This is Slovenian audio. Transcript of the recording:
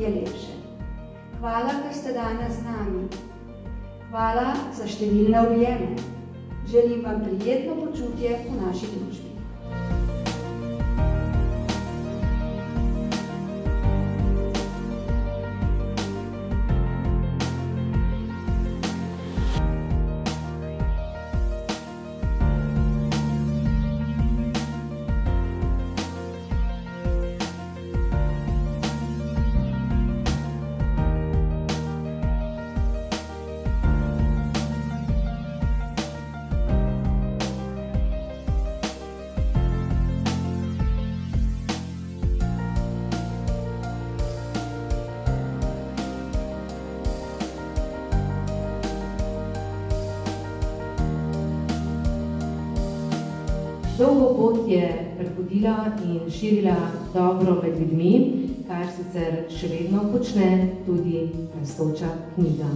je lepše. Hvala, ker ste danes z nami. Hvala za številne objeme. Želim vam prijetno počutje v naši družbi. Dolgo pot je prehodila in širila dobro med ljudmi, kar sicer še vedno počne tudi rastoča knjiga.